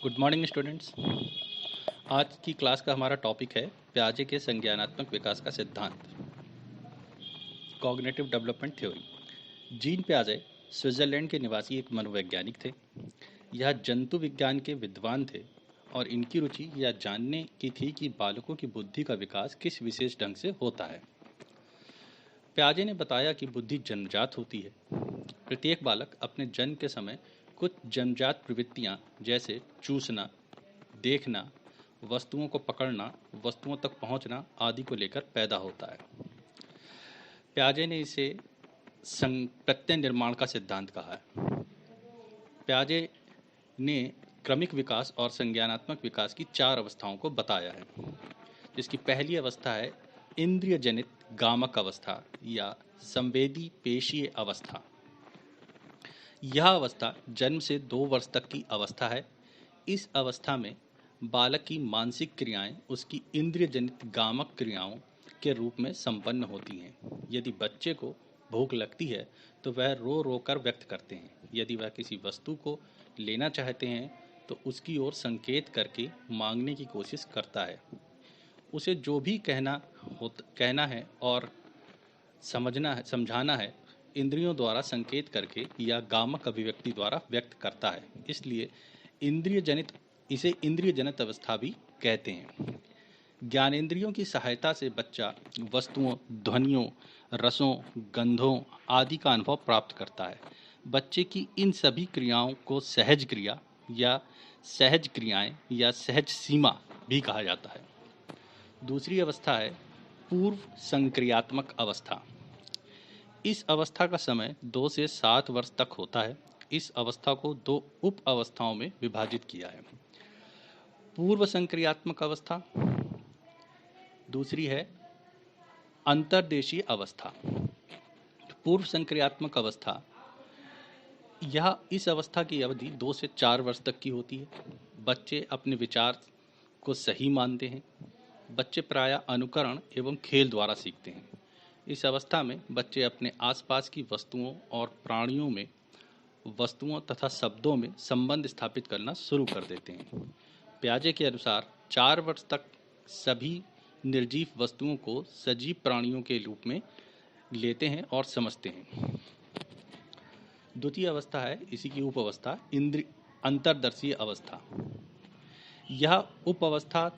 Good morning students. आज की class का हमारा टॉपिक है प्याजे के संज्ञानात्मक विकास का सिद्धांत, कॉग्निटिव डेवलपमेंट थ्योरी। जीन प्याजे स्विट्जरलैंड के निवासी एक मनोवैज्ञानिक थे। यह जंतु विज्ञान के विद्वान थे और इनकी रुचि यह जानने की थी कि बालकों की बुद्धि का विकास किस विशेष ढंग से होता है। प्याजे ने बताया कि बुद्धि जन्मजात होती है। प्रत्येक बालक अपने जन्म के समय कुछ जन्मजात प्रवृत्तियां जैसे चूसना, देखना, वस्तुओं को पकड़ना, वस्तुओं तक पहुंचना आदि को लेकर पैदा होता है। प्याजे ने इसे प्रत्यय निर्माण का सिद्धांत कहा है। प्याजे ने क्रमिक विकास और संज्ञानात्मक विकास की 4 अवस्थाओं को बताया है, जिसकी पहली अवस्था है इंद्रिय जनित गामक अवस्था या संवेदी पेशीय अवस्था। यह अवस्था जन्म से 2 वर्ष तक की अवस्था है। इस अवस्था में बालक की मानसिक क्रियाएं उसकी इंद्रिय जनित गामक क्रियाओं के रूप में संपन्न होती हैं। यदि बच्चे को भूख लगती है तो वह रो रो कर व्यक्त करते हैं। यदि वह किसी वस्तु को लेना चाहते हैं तो उसकी ओर संकेत करके मांगने की कोशिश करता है। उसे जो भी कहना है और समझाना है इंद्रियों द्वारा संकेत करके या गामक अभिव्यक्ति द्वारा व्यक्त करता है। इसलिए इसे इंद्रिय जनित अवस्था भी कहते हैं। ज्ञानेंद्रियों की सहायता से बच्चा वस्तुओं, ध्वनियों, रसों, गंधों आदि का अनुभव प्राप्त करता है। बच्चे की इन सभी क्रियाओं को सहज क्रिया या सहज क्रियाएं या सहज सीमा भी कहा जाता है। दूसरी अवस्था है पूर्व संक्रियात्मक अवस्था। इस अवस्था का समय 2 से 7 वर्ष तक होता है। इस अवस्था को 2 उप अवस्थाओं में विभाजित किया है। पूर्व संक्रियात्मक अवस्था, दूसरी है अंतर्देशीय अवस्था। पूर्व संक्रियात्मक अवस्था, यह इस अवस्था की अवधि 2 से 4 वर्ष तक की होती है। बच्चे अपने विचार को सही मानते हैं। बच्चे प्रायः अनुकरण एवं खेल द्वारा सीखते हैं। इस अवस्था में बच्चे अपने आसपास की वस्तुओं और प्राणियों में वस्तुओं तथा शब्दों में संबंध स्थापित करना शुरू कर देते हैं। प्याजे के अनुसार 4 वर्ष तक सभी निर्जीव वस्तुओं को सजीव प्राणियों के रूप में लेते हैं और समझते हैं। द्वितीय अवस्था है इसी की उप अवस्था अंतर्दर्शीय अवस्था। यह उप अवस्था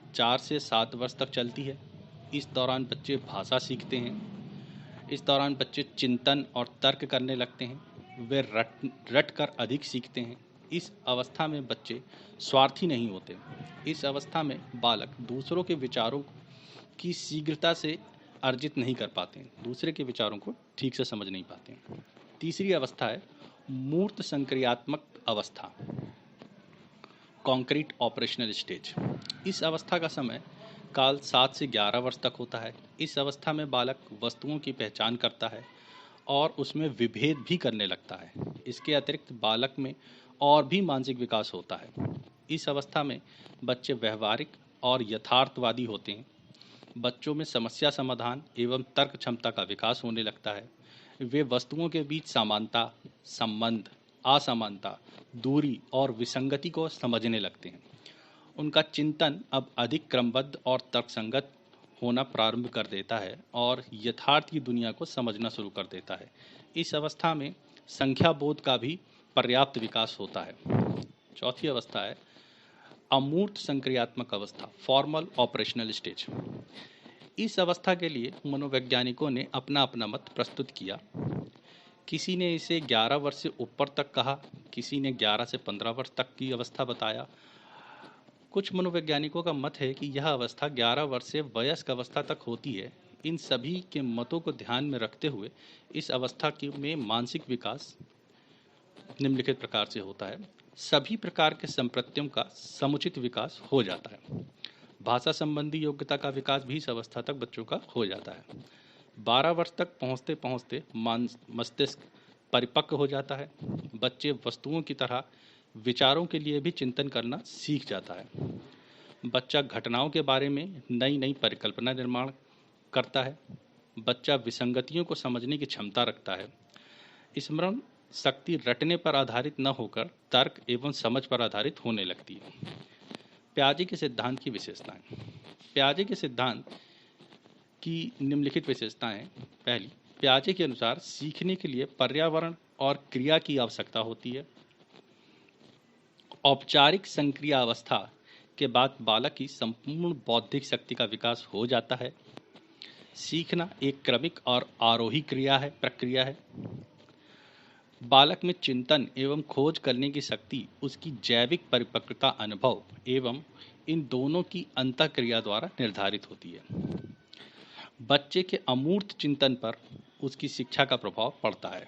4 से 7 वर्ष तक चलती है। इस दौरान बच्चे भाषा सीखते हैं। इस दौरान बच्चे चिंतन और तर्क करने लगते हैं। वे रट कर अधिक सीखते हैं। इस अवस्था में बच्चे स्वार्थी नहीं होते। इस अवस्था में बालक दूसरों के विचारों की शीघ्रता से अर्जित नहीं कर पाते, दूसरे के विचारों को ठीक से समझ नहीं पाते। तीसरी अवस्था है मूर्त संक्रियात्मक अवस्था, कॉन्क्रीट ऑपरेशनल स्टेज। इस अवस्था का समय काल 7 से 11 वर्ष तक होता है। इस अवस्था में बालक वस्तुओं की पहचान करता है और उसमें विभेद भी करने लगता है। इसके अतिरिक्त बालक में और भी मानसिक विकास होता है। इस अवस्था में बच्चे व्यवहारिक और यथार्थवादी होते हैं। बच्चों में समस्या समाधान एवं तर्क क्षमता का विकास होने लगता है। वे वस्तुओं के बीच समानता, संबंध, असमानता, दूरी और विसंगति को समझने लगते हैं। उनका चिंतन अब अधिक क्रमबद्ध और तर्कसंगत होना प्रारंभ कर देता है और यथार्थ की दुनिया को समझना शुरू कर देता है। इस अवस्था में संख्या बोध का भी पर्याप्त विकास होता है। चौथी अवस्था है अमूर्त संक्रियात्मक अवस्था, फॉर्मल ऑपरेशनल स्टेज। इस अवस्था के लिए मनोवैज्ञानिकों ने अपना अपना मत प्रस्तुत किया। किसी ने इसे 11 वर्ष से ऊपर तक कहा, किसी ने 11 से 15 वर्ष तक की अवस्था बताया। कुछ मनोवैज्ञानिकों का मत है कि यह अवस्था 11 वर्ष से वयस्क अवस्था तक होती है। इन सभी के मतों को ध्यान में रखते हुए इस अवस्था में मानसिक विकास निम्नलिखित प्रकार से होता है। सभी प्रकार के संप्रत्यों का समुचित विकास हो जाता है। भाषा संबंधी योग्यता का विकास भी इस अवस्था तक बच्चों का हो जाता है। 12 वर्ष तक पहुँचते पहुँचते मस्तिष्क परिपक्व हो जाता है। बच्चे वस्तुओं की तरह विचारों के लिए भी चिंतन करना सीख जाता है। बच्चा घटनाओं के बारे में नई नई परिकल्पना निर्माण करता है। बच्चा विसंगतियों को समझने की क्षमता रखता है। स्मरण शक्ति रटने पर आधारित न होकर तर्क एवं समझ पर आधारित होने लगती है। पियाजे के सिद्धांत की विशेषताएं। पियाजे के सिद्धांत की निम्नलिखित विशेषताएं। पहली, पियाजे के अनुसार सीखने के लिए पर्यावरण और क्रिया की आवश्यकता होती है। औपचारिक संक्रिया अवस्था के बाद बालक की संपूर्ण बौद्धिक शक्ति का विकास हो जाता है। सीखना एक क्रमिक और आरोही प्रक्रिया है। बालक में चिंतन एवं खोज करने की शक्ति उसकी जैविक परिपक्वता अनुभव एवं इन दोनों की अंतःक्रिया द्वारा निर्धारित होती है। बच्चे के अमूर्त चिंतन पर उसकी शिक्षा का प्रभाव पड़ता है।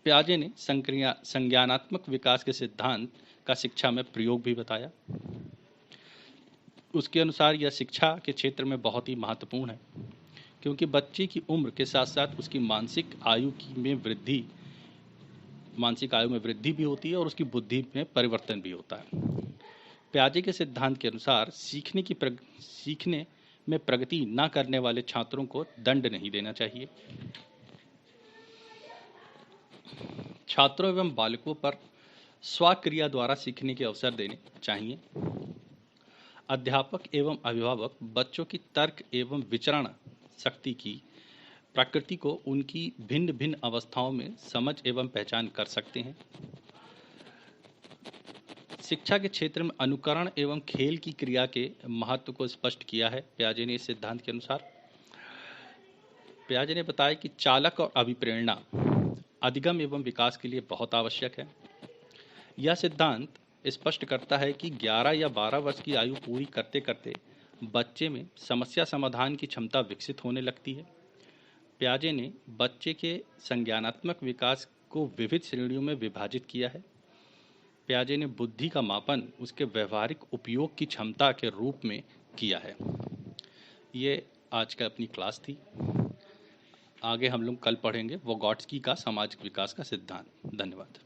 पियाजे ने संज्ञानात्मक विकास के सिद्धांत का शिक्षा में प्रयोग भी बताया। उसके अनुसार यह शिक्षा के क्षेत्र में बहुत ही महत्वपूर्ण है, क्योंकि बच्चे की उम्र के साथ साथ उसकी मानसिक आयु में वृद्धि भी होती है और उसकी बुद्धि में परिवर्तन भी होता है। पियाजे के सिद्धांत के अनुसार सीखने में प्रगति न करने वाले छात्रों को दंड नहीं देना चाहिए। छात्रों एवं बालकों पर स्वक्रिया द्वारा सीखने के अवसर देने चाहिए। अध्यापक एवं अभिभावक बच्चों की तर्क एवं विचरण शक्ति की प्रकृति को उनकी भिन्न भिन्न अवस्थाओं में समझ एवं पहचान कर सकते हैं। शिक्षा के क्षेत्र में अनुकरण एवं खेल की क्रिया के महत्व को स्पष्ट किया है पियाजे ने इस सिद्धांत के अनुसार। पियाजे ने बताया कि चालक और अभिप्रेरणा अधिगम एवं विकास के लिए बहुत आवश्यक है। यह सिद्धांत स्पष्ट करता है कि 11 या 12 वर्ष की आयु पूरी करते करते बच्चे में समस्या समाधान की क्षमता विकसित होने लगती है। पियाजे ने बच्चे के संज्ञानात्मक विकास को विविध श्रेणियों में विभाजित किया है। पियाजे ने बुद्धि का मापन उसके व्यवहारिक उपयोग की क्षमता के रूप में किया है। ये आज का अपनी क्लास थी। आगे हम लोग कल पढ़ेंगे वोगोट्स्की का सामाजिक विकास का सिद्धांत। धन्यवाद।